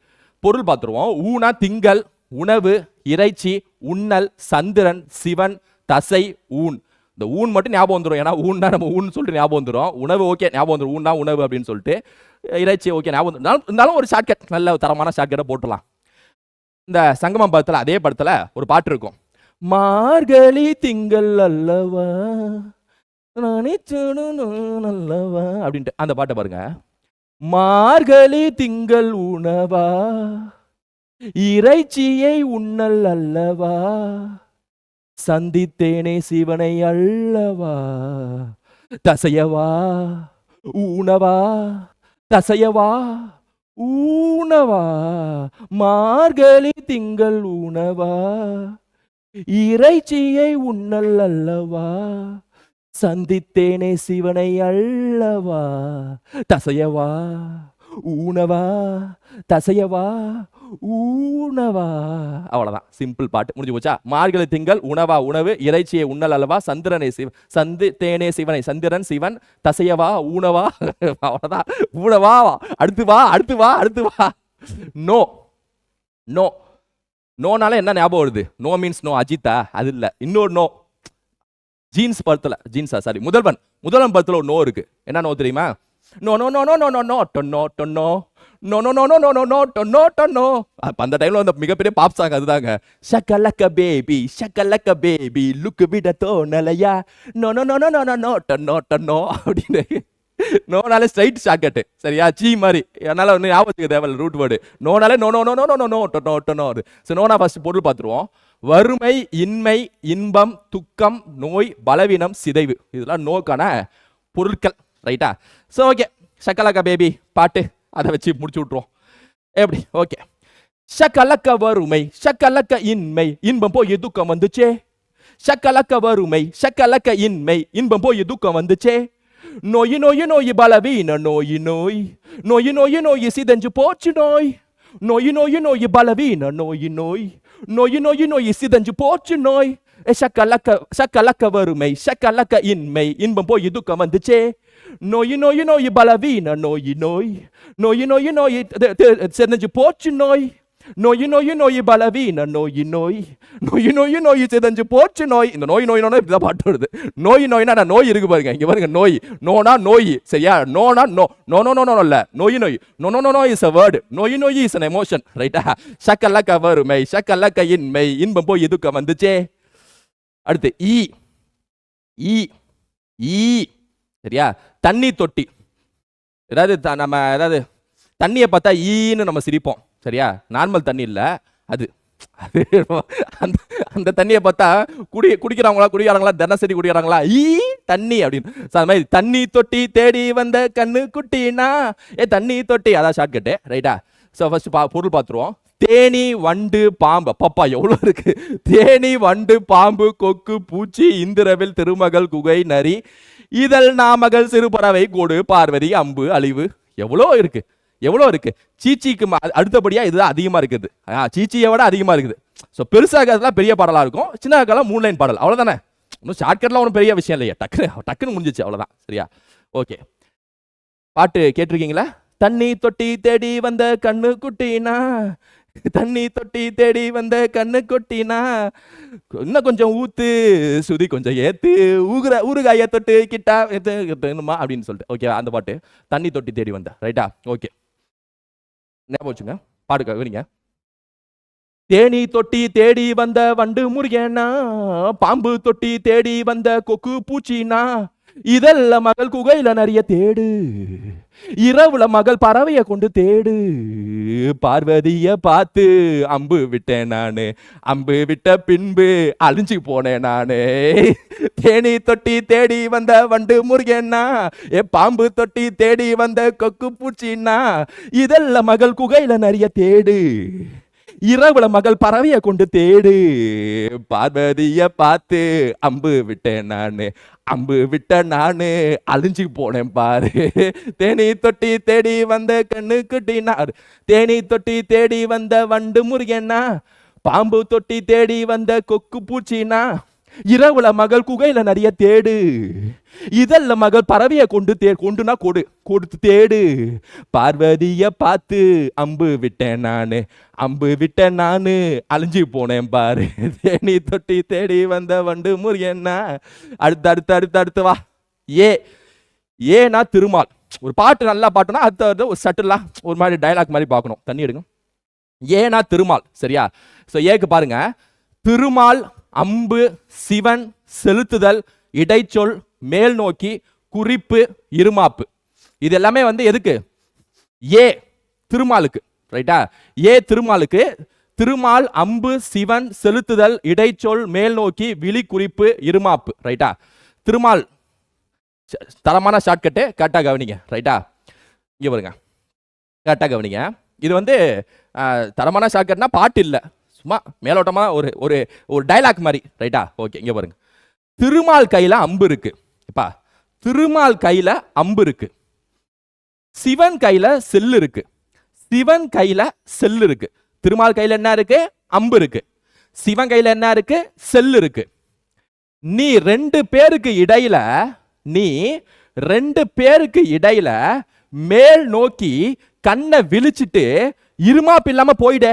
பொருள் பார்த்துருவோம். ஊனா திங்கள், உணவு, இறைச்சி, உண்ணல், சந்திரன், சிவன், தசை, ஊன். இந்த ஊன் மட்டும் ஞாபகம் வந்துடும், ஏன்னா ஊன்னா நம்ம ஊன்னு சொல்லிட்டு ஞாபகம் வந்துடும். உணவு ஓகே ஞாபகம் வந்துடும், ஊன்னா உணவு அப்படின்னு சொல்லிட்டு. இறைச்சி ஓகே ஞாபகம் இருந்தாலும் ஒரு ஷார்ட்கட், நல்ல தரமான ஷார்ட்கட்டை போட்டுடலாம். இந்த சங்கமம் படத்தில், அதே படத்தில் ஒரு பாட்டு இருக்கும், மார்கழி திங்கள் அல்லவா நல்லவா அப்படின்ட்டு. அந்த பாட்டை பாருங்க. மார்கழி திங்கள் உணவா இறைச்சியை உண்ணல் அல்லவா சந்தித்தேனே சிவனை அல்லவா தசையவா ஊனவா தசையவா ஊனவா மார்கழி திங்கள் உணவா இறைச்சியை உண்ணல் அல்லவா சந்தித்தேனே சிவனை அல்லவா தசையவா ஊனவா தசையவா ஊனவா. அவ்வளவுதான், சிம்பிள் பாட்டு முடிஞ்சு போச்சா? மார்கழி திங்கள் உணவா உணவு இறைச்சியை உண்ணல் அல்லவா சந்திரனை சந்தித்தேனே சிவனை சந்திரன் சிவன் தசையவா ஊனவா. அவ்வளவுதான். ஊனவா அடுத்து வா அடுத்து வா அடுத்து வா. நோ நோ நோனால என்ன ஞாபகம் வருது? நோ மீன்ஸ் நோ அஜித்தா? அது இல்ல, இன்னொரு நோ. ஜீன்ஸ் படத்துல, ஜீன்ஸா சாரி முதல்வன் படத்துல ஒரு நோ இருக்கு. என்ன நோ தெரியுமா? No no no no no no no dunno dunno no no no no no no no dunno dunno. அந்த டைம்ல வந்து மிகப்பெரிய பாப் சாங் அதுதாங்க. ஷக்கலக்க பேபி லுக் விட தோணலையா no no no no no no no dunno dunno அப்படின்னு. நோனாலே straight shortcut, சரியா? சீ மாதிரி. அதனால ஒன்று ஞாபகத்துக்கு தேவை ரூட் வேர்டு. நோனாலே no no no no no no no dunno dunno. சரி, நோனா ஃபர்ஸ்ட் பொருள் பார்த்துருவோம். வறுமை, இன்மை, இன்பம், துக்கம், நோய், பலவீனம், சிதைவு, இதெல்லாம் நோக்கான பொருட்கள், ரைட்டா? ஸோ ஓகே, ஷக்கலக்க பேபி பாட்டு அதை வச்சு முடிச்சு விட்ருவோம். எப்படி? ஓகே. ஷக்கலக்க வறுமை, ஷக்கலக்க இன்மை, இன்பம் போய் துக்கம் வந்துச்சே. ஷக்கலக்க வறுமை, ஷக்கலக்க இன்மை, இன்பம் போய் துக்கம் வந்துச்சே. நோய் நோய் நோய் பலவீன நோய் நோய் நோய் நோய் நோய் சிதஞ்சு போச்சு நோய். நோய் நோய் நோய் பலவீன நோய் நோய் நோய் நோய் நோய் சிதஞ்சு போச்சு நோய். ஷக்கலக்க வறுமை, ஷக்கலக்க இன்மை, இன்பம் போய் துக்கம் வந்துச்சே. நோய் நோய் நோய் பலவீன நோய் நோய் நோய் நோய் நோய் சிதஞ்சு போச்சு நோய். நோய் நோய் நோய் பலவீன நோய் நோய் நோய் நோய் நோய் சிதஞ்சு போச்சு நோய். இந்த நோய் நோய் நோய் இப்படிதான் பாட்டு வருது. நோய் நோய்னா நோய் இருக்கு பாருங்க, இங்க பாருங்க. நோய் நோனா நோய், சரியா? நோனா no no no no no இல்ல, நோய் நோய் no no no no is a word. நோய் நோய் இஸ் an emotion, ரைட்டா? ஷக்கலக்க வறுமை, ஷக்கலக்க இன்மை, இன்பம் போய் துக்கம் வந்துச்சே. அடுத்து ஈ ஈ ஈ, சரியா? தண்ணி தொட்டி. நம்ம ஏதாவது தண்ணியை பார்த்தா ஈன்னு நம்ம சிரிப்போம், சரியா? நார்மல் தண்ணி இல்லை அது. அந்த தண்ணியை பார்த்தா குடிக்கிறாங்களா தினசரி குடிக்கிறாங்களா ஈ தண்ணி அப்படின்னு. அது மாதிரி தண்ணி தொட்டி தேடி வந்த கண்ணு குட்டினா தண்ணி தொட்டி, அதான் ஷார்ட்கட்டு, ரைட்டா? ஸோ ஃபர்ஸ்ட் பொருள் பார்த்துருவோம். தேனி, வண்டு, பாம்பு. பாப்பா எவ்வளோ இருக்கு! தேனி, வண்டு, பாம்பு, கொக்கு, பூச்சி, இந்திரவில், திருமகள், குகை, நரி, இதழ், நாமகள், சிறுபறவை, கோடு, பார்வதி, அம்பு, அழிவு. எவ்வளோ இருக்கு, எவ்வளோ இருக்கு. சீச்சிக்கு அடுத்தபடியா இதுதான் அதிகமா இருக்குது. சீச்சியை விட அதிகமா இருக்குது. ஸோ பெருசாகிறதுலாம் பெரிய பாடலா இருக்கும், சின்ன 3 லைன் பாடல், அவ்வளோதானே. இன்னும் ஷார்ட்கட்லாம் ஒன்றும் பெரிய விஷயம் இல்லையா, டக்குன்னு முடிஞ்சிச்சு, அவ்வளோதான், சரியா? ஓகே, பாட்டு கேட்டிருக்கீங்களா? தண்ணி தொட்டி தேடி வந்த கண்ணு குட்டினா, தண்ணி தொட்டி தேடி வந்த கண்ணு கொட்டினா, இன்னும் கொஞ்சம் ஊத்து சுதி கொஞ்சம் ஏத்து ஊறுகாய தொட்டு கிட்டா ஏத்துமா அப்படின்னு சொல்லிட்டு. ஓகே, அந்த பாட்டு தண்ணி தொட்டி தேடி வந்த, ரைட்டா? ஓகே, ஞாபகம் வச்சுங்க, பாடுக்க வரீங்க. தேனி தொட்டி தேடி வந்த வண்டு முருகனா, பாம்பு தொட்டி தேடி வந்த கொக்கு பூச்சினா, இதெல்லாம் மகள் குகையில நிறைய தேடு, இரவுல மகள் பறவைய கொண்டு தேடு, பார்வதிய பார்த்து அம்பு விட்டேன் நானு, அம்பு விட்ட பின்பு அழிஞ்சு போனேன் நானு. தேனி தொட்டி தேடி வந்த வண்டு முருகனா, பாம்பு தொட்டி தேடி வந்த கொக்கு பூச்சின்னா, இதெல்லாம் மகள் குகையில நிறைய தேடு, இரவுல மகள் பறவைய கொண்டு தேடு, பார்வதிய பார்த்து அம்பு விட்டேன் நானு, அம்பு விட்ட நானு அழிஞ்சு போனேன் பாரு. தேனி தொட்டி தேடி வந்த கண்ணு குட்டினா, தேனி தொட்டி தேடி வந்த வண்டு முருகனா, பாம்பு தொட்டி தேடி வந்த கொக்கு பூச்சினா, இரவுல மகள் குகையில நிறைய தேடு, இதல்ல மகள் பறவைய கொண்டுனா கொடுத்து தேடு. பார்வதிய பார்த்து அம்பு விட்டேன் நானு அழிஞ்சு போனேன் பாரு. தேனி தொட்டி தேடி வந்த வண்டு முரியன்னா. அடுத்து வா. ஏனா திருமால். ஒரு பாட்டு நல்லா பாட்டுனா அடுத்த ஒரு சட்டிலா ஒரு மாதிரி டயலாக் மாதிரி பார்க்கணும். தண்ணி எடுங்க. ஏனா திருமால். சரியா? ஸோ ஏக்கு பாருங்க, திருமால், அம்பு, சிவன், செலுத்துதல், இடைச்சொல், மேல் நோக்கி, குறிப்பு, இருமாப்பு. இது எல்லாமே வந்து எதுக்கு? ஏ திருமாலுக்கு. ரைட்டா? ஏ திருமாலுக்கு. திருமால், அம்பு, சிவன், செலுத்துதல், இடைச்சொல், மேல் நோக்கி, விழி, குறிப்பு, இருமாப்பு. ரைட்டா? திருமால் தரமான ஷார்ட்கட்டு. கரெக்டாக கவனிங்க. ரைட்டா? இங்கே பாருங்க, கரெக்டாக கவனிங்க. இது வந்து தரமான ஷார்ட்கட்னா பாட்டு இல்லை, சும்மா மேலோட்டமா ஒரு டைலாக் மாதிரி. ரைட்டா? ஓகே, இங்க பாருங்க. திருமால் கையில அம்பு இருக்கு. இப்பா திருமால் கையில அம்பு இருக்கு, சிவன் கையில செல் இருக்கு. சிவன் கையில செல் இருக்கு. திருமால் கையில என்ன இருக்கு? அம்பு இருக்கு. சிவன் கையில என்ன இருக்கு? செல் இருக்கு. நீ ரெண்டு பேருக்கு இடையில மேல் நோக்கி கண்ணை விழிச்சிட்டு இருமாப்பு இல்லாம போயிடே.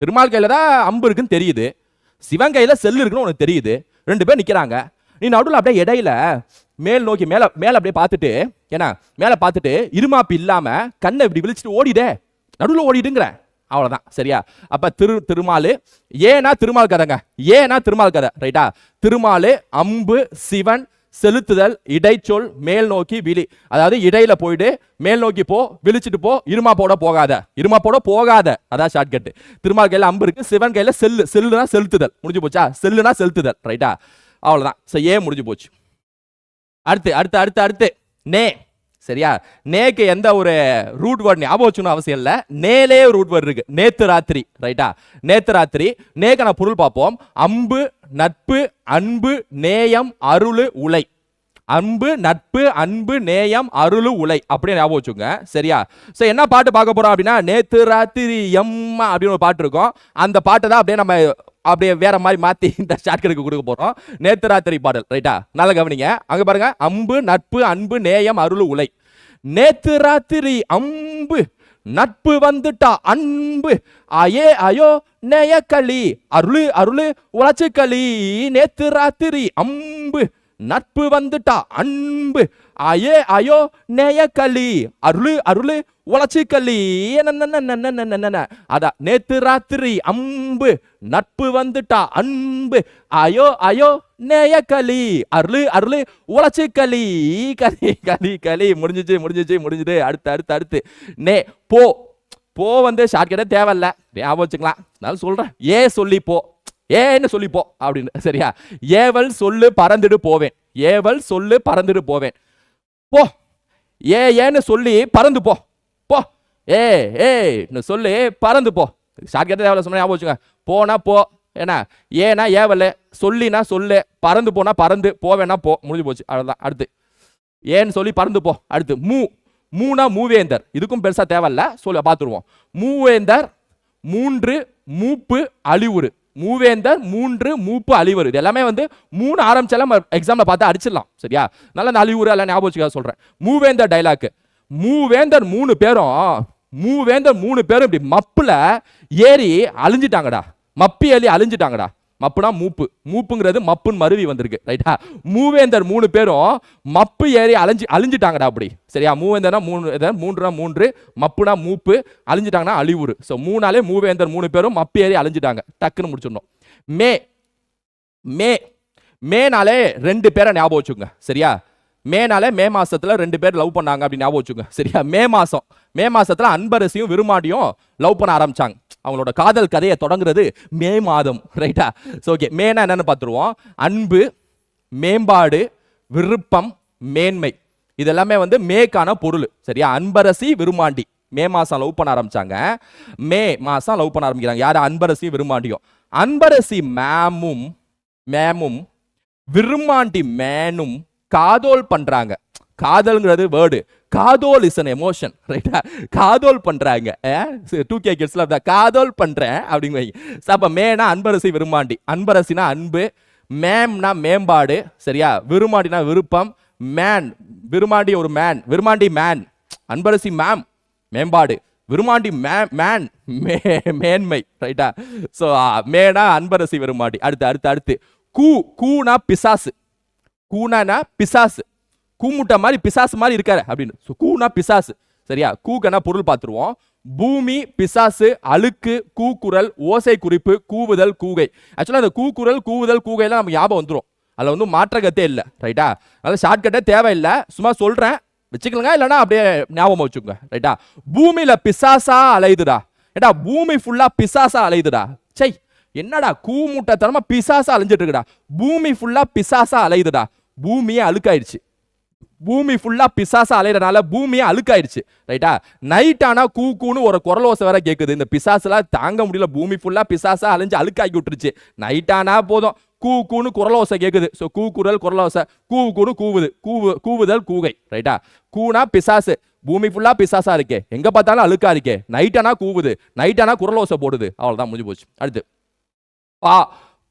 திருமால் கையில தான் அம்பு இருக்குன்னு தெரியுது, சிவன் கையில செல் இருக்குன்னு உனக்கு தெரியுது. ரெண்டு பேர் நிக்கிறாங்க. நீ நடுவில் அப்படியே இடையில மேல் நோக்கி மேல அப்படியே பார்த்துட்டு, ஏன்னா மேல பார்த்துட்டு இருமாப்பு இல்லாம கண்ணை இப்படி விழிச்சிட்டு ஓடிடே, நடுவில் ஓடிடுங்கிற. அவ்வளவுதான். சரியா? அப்ப திருமாலு. ஏனா திருமால் கதைங்க. ஏனா திருமால் கதை. ரைட்டா? திருமாலு, அம்பு, சிவன், செலுத்துதல், இடைச்சொல், மேல் நோக்கி, விழி. அதாவது இடையில போயிட்டு மேல் நோக்கி போ, விழிச்சிட்டு போ, இருமாப்போட போகாத. அதான் ஷார்ட்கட். திருமால் கையில அம்பு இருக்கு, சிவன் கையில செல்லுனா செலுத்துதல். முடிஞ்சு போச்சா? செல்லுனா செலுத்துதல். ரைட்டா? அவ்வளவுதான். ஏ முடிஞ்சு போச்சு. அடுத்து நே. சரியா? நேக்கு எந்த ஒரு ரூட் வேர்ட் ஞாபகம் வச்சுக்கணும் அவசியம் இல்ல. நேலே ரூட் வேர்ட் இருக்கு. நேத்து ராத்திரி. ரைட்டா? நேத்து ராத்திரி. நேக்கான பொருள் பார்ப்போம். அம்பு, நட்பு, அன்பு, நேயம், அருளு, உலை. அன்பு, நட்பு, அன்பு, நேயம், அருளு, உலை. அப்படியே ஞாபகம் வச்சுங்க. சரியா? சோ என்ன பாட்டு பார்க்க போறோம் அப்படின்னா, நேத்து ராத்திரி எம்மா அப்படின்னு ஒரு பாட்டு இருக்கும். அந்த பாட்டை தான் அப்படியே நம்ம அப்படியே வேற மாதிரி மாத்தி இந்த ஷார்ட்கட்டுக்கு கொடுக்க போறோம். நேத்து ராத்திரி பாடல். ரைட்டா? நல்லா கவனிங்க. அங்க பாருங்க, அம்பு, நட்பு, அன்பு, நேயம், அருளு, உலை. நேத்து ராத்திரி அம்பு, நட்பு வந்துட்டா அன்பு, ஐயோ நேயக்களி, அருளு உழைச்சுக்களி. நேத்து ராத்திரி அம்பு, நட்பு வந்துட்டா அன்பு, ஐயோ நேயக்களி, அருளு உழைச்சுக்களி. அதான் நேத்து ராத்திரி அம்பு, நட்பு வந்துட்டா அன்பு, ஐயோ நேயக்களி, அருளு உழைச்சுக்களி. களி. முடிஞ்சிச்சு. அடுத்து நே போ வந்து ஷார்ட்கட்டே தேவையில்ல, ஞாபகம் வச்சுக்கலாம். நான் சொல்றேன், ஏ சொல்லி போ, ஏன்னு சொல்லி போ அப்படின்னு. சரியா? ஏவல் சொல்லு பறந்துடு போவேன். ஏவல் சொல்லு பறந்துடு போவேன். போ. ஏன்னு சொல்லி பறந்து போ. சொல்லு பறந்து போ. ஷார்ட்கட்டே தேவையில்ல, சொன்னா ஞாபகம் வச்சுங்க. போனா போ. ஏன்னா ஏவல், சொல்லினா சொல்லு, பறந்து போனா பறந்து, போவேனா போ. முடிஞ்சு போச்சு. அவ்வளவுதான். அடுத்து ஏன்னு சொல்லி பறந்து போ. அடுத்து மூணா மூவேந்தர். இதுக்கும் பெருசா தேவையில்ல, சொல்ல பார்த்துருவோம். மூவேந்தர், மூன்று, மூப்பு, அழிவுறு. மூவேந்தர், மூன்று, மூப்பு, அழிவுறு. இது எல்லாமே வந்து 3 ஆரம்பிச்சாலும் எக்ஸாம்ல பார்த்து அடிச்சிடலாம். சரியா? நல்ல அந்த அழிவுறு எல்லாம் ஞாபகம் வச்சுக்க சொல்றேன். மூவேந்தர் டைலாக். மூவேந்தர் 3 பேரும் இப்படி மப்புல ஏறி அழிஞ்சிட்டாங்கடா. மப்பி ஏறி அழிஞ்சிட்டாங்கடா. மப்புனா மூப்புங்கிறது மப்புன்னு மருவி வந்திருக்கு. ரைட்டா? மூவேந்தர் 3 பேரும் மப்பு ஏறி அழிஞ்சிட்டாங்கடா. அப்படி. சரியா? மூவேந்தர்னா 3, மப்புனா மூப்பு, அழிஞ்சிட்டாங்கன்னா அழிவுறு. ஸோ 3 மூவேந்தர் 3 பேரும் மப்பு ஏறி அழிஞ்சிட்டாங்க. டக்குன்னு முடிச்சிடணும். மேனாலே 2 பேரை ஞாபகம் வச்சுங்க. சரியா? மேனாலே மே மாசத்துல 2 பேர் லவ் பண்ணாங்க அப்படின்னு ஞாபகம் வச்சுங்க. சரியா? மே மாசத்துல அன்பரசியும் விருமாடியும் லவ் பண்ண ஆரம்பிச்சாங்க. அவங்களோட காதல் கதையை தொடங்குறது மே மாதம். ரைட்டா? ஓகே, மேனா என்னன்னு பார்த்துருவோம். அன்பு, மேம்பாடு, விருப்பம், மேன்மை. இது எல்லாமே வந்து மேக்கான பொருள். சரியா? அன்பரசி, விருமாண்டி மே மாசம் லவ் பண்ண ஆரம்பிச்சாங்க. மே மாசம் லவ் பண்ண ஆரம்பிக்கிறாங்க. யாரு? அன்பரசி, விருமாண்டியும். அன்பரசி மேமும் விருமாண்டி மேனும் காதோல் பண்றாங்க. காதல்ங்கிறது வேர்டு. காதோல் இஸ் an emotion. ரைட்டா? காதோல் பண்றாங்க. 2K கிட்ஸ்ல காதோல் பண்றேன் அப்படிங்க. அப்ப மேனா அன்பரசி, விருமாண்டி. அன்பரசினா அன்பு, மேம்னா மேம்பாடு, சரியா? விருமாண்டினா விருப்பம். மேன் விருமாண்டி ஒரு man, Virumandi man. Anbarasi ma'am மேம்பாடு, விருமாண்டி மேன் மேன்மை, ரைட்டா? ஸோ மேனா அன்பரசி விருமாண்டி. அடுத்து கூனா பிசாசு, கூனா பிசாசு, கூமுட்டை மாதிரி பிசாசு மாதிரி இருக்காரு அப்படின்னு. ஸோ கூனா பிசாசு, சரியா? கூக்கனா பொருள் பார்த்துருவோம். பூமி, பிசாசு, அழுக்கு, கூக்குரல், ஓசை குறிப்பு, கூவுதல், கூகை. ஆக்சுவலாக அந்த கூக்குரல், கூவுதல், கூகைலாம் நமக்கு ஞாபகம் வந்துடும். அதில் வந்து மாற்றகத்தே இல்லை, ரைட்டா? அதனால ஷார்ட்கட்டே தேவையில்லை, சும்மா சொல்கிறேன், வச்சுக்கலுங்க, இல்லைன்னா அப்படியே ஞாபகம் வச்சுக்கோங்க, ரைட்டா? பூமியில பிசாசா அலையுதுடா. ஏடா பூமி ஃபுல்லா பிசாசா அலையுதுடா. சை, என்னடா கூமுட்டத்தனமா பிசாசா அலைஞ்சிட்டு இருக்குடா. பூமி ஃபுல்லா பிசாசா அலையுதுடா. பூமியே அழுக்காயிடுச்சு. பூமி ஃபுல்லா பிசாசா அலையறனால பூமியே அழுக்காயிடுச்சு, ரைட்டா? நைட் ஆனா கூன்னு ஒரு குரல் ஓசை வேற கேட்குது. இந்த பிசாசுலாம் தாங்க முடியல, பூமி ஃபுல்லா பிசாசா அலைஞ்சு அழுக்காக்கி விட்டுருச்சு. நைட் ஆனா போதும் கூன்னு குரல் ஓசை கேட்குது. ஸோ கூக்குரல் குரல் ஓசை, கூன்னு கூவுது, கூவுதல் கூகை, ரைட்டா? கூனா பிசாசு, பூமி ஃபுல்லா பிசாசா இருக்கே, எங்க பார்த்தாலும் அழுக்கா இருக்கே, நைட் ஆனா கூவுது, நைட் ஆனா குரல் ஓசை போடுது, அவ்வளவுதான், முடிஞ்சு போச்சு. அடுத்து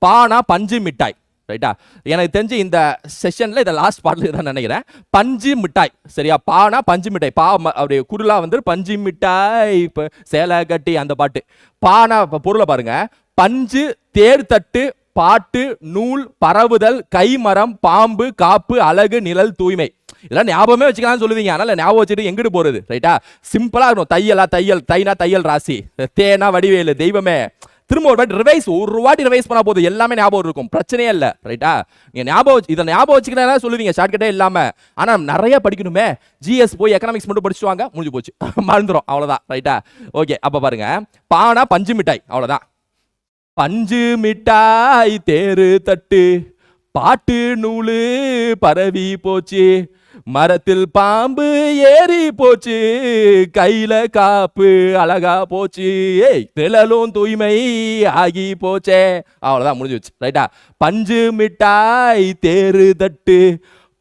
பானா பஞ்சு மிட்டாய், ரைட்டா? எனக்கு தெரிஞ்சு இந்த செஷன்ல இதை லாஸ்ட் பார்ட்ல தான் நினைக்கிறேன். பஞ்சு மிட்டாய், சரியா? பானா பஞ்சு மிட்டாய், பா அப்படியே குருலா வந்து பஞ்சு மிட்டாய், இப்போ சேலை கட்டி அந்த பாட்டு. பானா பொருளை பாருங்க. பஞ்சு, தேர் தட்டு, பாட்டு, நூல், பரவுதல், கைமரம், பாம்பு, காப்பு, அழகு, நிழல், தூய்மை. இதெல்லாம் ஞாபகமே வச்சுக்கலாம் சொல்லுவீங்க, அதனால ஞாபகம் வச்சுட்டு எங்கிட்டு போறது, ரைட்டா? சிம்பிளா இருக்கணும். தைனா தையல் ராசி, தேனா வடிவேலு, தெய்வமே. திரும்ப ஒரு வாட்டி ரிவைஸ் பண்ணா போதும், எல்லாமே ஞாபகம் இருக்கும், பிரச்சனையே இல்லை, ரைட்டா? நீங்க இதை ஞாபகம் வச்சுக்கிறதா சொல்லுவீங்க ஷார்ட்கட்டே இல்லாம. ஆனா நிறைய படிக்கணுமே. ஜிஎஸ் போய் எக்கனாமிக்ஸ் மட்டும் படிச்சுட்டு வாங்க, முடிஞ்சு போச்சு, மறந்துடும், அவ்வளவுதான், ரைட்டா? ஓகே, அப்ப பாருங்க. பானா பஞ்சு மிட்டாய், அவ்வளவுதான். பஞ்சு மிட்டாய் தேரு தட்டு, பாட்டு நூலு பரவி போச்சு, மரத்தில் பாம்பு ஏறி போச்சு, கையில காப்பு அழகா போச்சு, ஏய் நிழலும் தூய்மை ஆகி போச்சே, அவ்வளவுதான், முடிஞ்சு வச்சு, ரைட்டா? பஞ்சு மிட்டாய் தேரு தட்டு,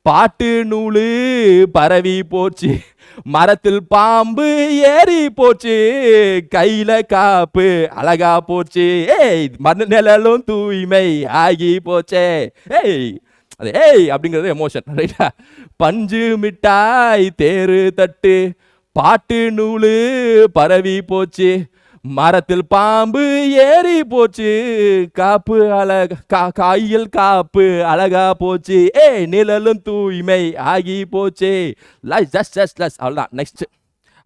பாட்டு நூலு பரவி போச்சு, மரத்தில் பாம்பு ஏறி போச்சு, கையில காப்பு அழகா போச்சு, ஏய் நிழலும் தூய்மை ஆகி போச்சே, ஏய் அது ஏய் அப்படிங்கிறது எமோஷன், ரைட்டா? பஞ்சு மிட்டாய் தேரு தட்டு, பாட்டு நூலு பரவி போச்சு, மரத்தில் பாம்பு ஏறி போச்சு, காப்பு அழகா, கையில் காப்பு அழகா போச்சு, ஏய் நிழலும் தூய்மை ஆகி போச்சு. அவ்வளவுதான். நெக்ஸ்ட்,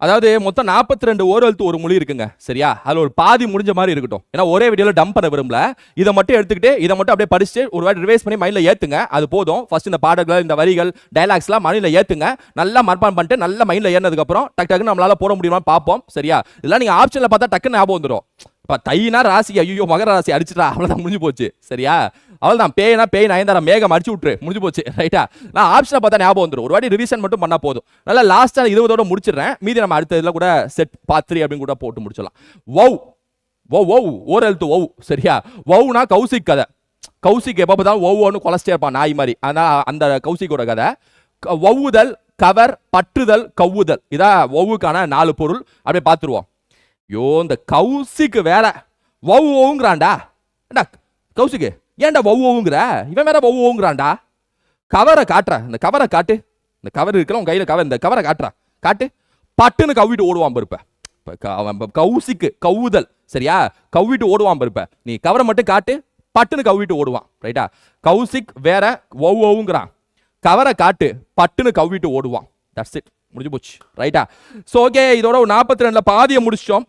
அதாவது மொத்தம் 42 ஓரெழுத்து ஒரு மொழி இருக்குங்க, சரியா? அதுல ஒரு பாதி முடிஞ்ச மாதிரி இருக்கட்டும், ஏன்னா ஒரே வீடியோல டம்ப் பண்ண விரும்பல. இதை மட்டும் எடுத்துக்கிட்டு இதை மட்டும் அப்படியே படிச்சுட்டு ஒரு வாட்டி ரிவைஸ் பண்ணி மைண்ட்ல ஏத்துங்க, அது போதும். ஃபர்ஸ்ட் இந்த பாடல்கள், இந்த வரிகள், டைலாக்ஸ்லாம் மைண்ட்ல ஏத்துங்க. நல்லா மர்பான் பண்ணிட்டு நல்லா மைண்ட்ல ஏறினதுக்கு அப்புறம் டக்குன்னு நம்மளால போட முடியுமா பார்ப்போம், சரியா? இதெல்லாம் நீங்க ஆப்ஷன்ல பார்த்தா டக்குன்னு ஞாபகம் வந்துடும். இப்ப தைனா ராசி, ஐயோ மகர ராசி அடிச்சுட்டா, அவ்வளவுதான், முடிஞ்சு போச்சு, சரியா? அவ்வளவுதான். பேய்னா பேய், நயன்தாரா மேகம் அடிச்சு விட்டுரு, முடிஞ்சு போச்சு, ரைட்டா? நான் ஆப்ஷனை பார்த்தா ஞாபகம் வந்துடும். ஒரு வாட்டி ரிவிஷன் மட்டும் பண்ணா போதும். நல்லா லாஸ்டா 20ஓட முடிச்சிடுறேன். மீதி நம்ம அடுத்த இதில் கூட செட் பார்ட் 3 அப்படின்னு கூட போட்டு முடிச்சிடலாம். வவ் ஓரெழுத்து வவ், சரியா? வவ்னா கௌசிக் கதை. கௌசிக் எப்போ பார்த்தாலும் ஒவ்வொன்று கொலஸ்டே இருப்பான், நாய் மாதிரி. அதனால அந்த கௌசிக்கோட கதை. வவ்வுதல், கவர், பற்றுதல், கவ்வுதல், இதான் வவ்வுக்கான 4 பொருள். அப்படியே பார்த்துருவோம். இந்த கௌசிக்கு வேற வவ்வுங்கிறான்டா. ஏண்டா கௌசிக்கு, ஏன்டா வவ்வுங்கிற? இவன் வேற வவ்வுங்கிறான்டா. கவரை காட்டுற, இந்த கவரை காட்டு, இந்த கவர் இருக்கலாம் உங்க கையில, கவர், இந்த கவரை காட்டுறா, காட்டு. பட்டுன்னு கவ்விட்டு ஓடுவான் பருப்ப. கௌசிக்கு கவ்வுதல், சரியா? கவ்விட்டு ஓடுவான் பருப்ப. நீ கவரை மட்டும் காட்டு, பட்டுன்னு கவ்விட்டு ஓடுவான், ரைட்டா? கௌசிக் வேற வவ்வுங்கிறான். கவரை காட்டு, பட்டுன்னு கவ்விட்டு ஓடுவான். தட்ஸ் இட், முடிஞ்சு போச்சு, ரைட்டா? ஸோ ஓகே, இதோட ஒரு 42 பாதியை முடிச்சிட்டோம்,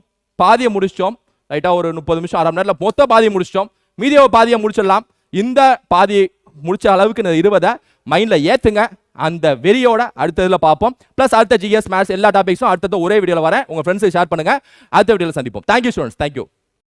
ரைட்டா? ஒரு 30 நிமிஷம், அரை மணி நேரத்தில் மொத்த பாதியை முடிச்சிட்டோம். மீதியை பாதியை முடிச்சிடலாம். இந்த பாதியை முடிச்ச அளவுக்கு 20 மைண்ட்ல ஏத்துங்க. அந்த வெறியோட அடுத்த இதில் பார்ப்போம். பிளஸ் அடுத்த ஜிஎஸ் மேத்ஸ் எல்லா டாபிக்ஸும் அடுத்த ஒரே வீடியோவில் வரேன். உங்க ஃப்ரெண்ட்ஸை ஷேர் பண்ணுங்க. அடுத்த வீடியோவில் சந்திப்போம். Thank you students, thank you.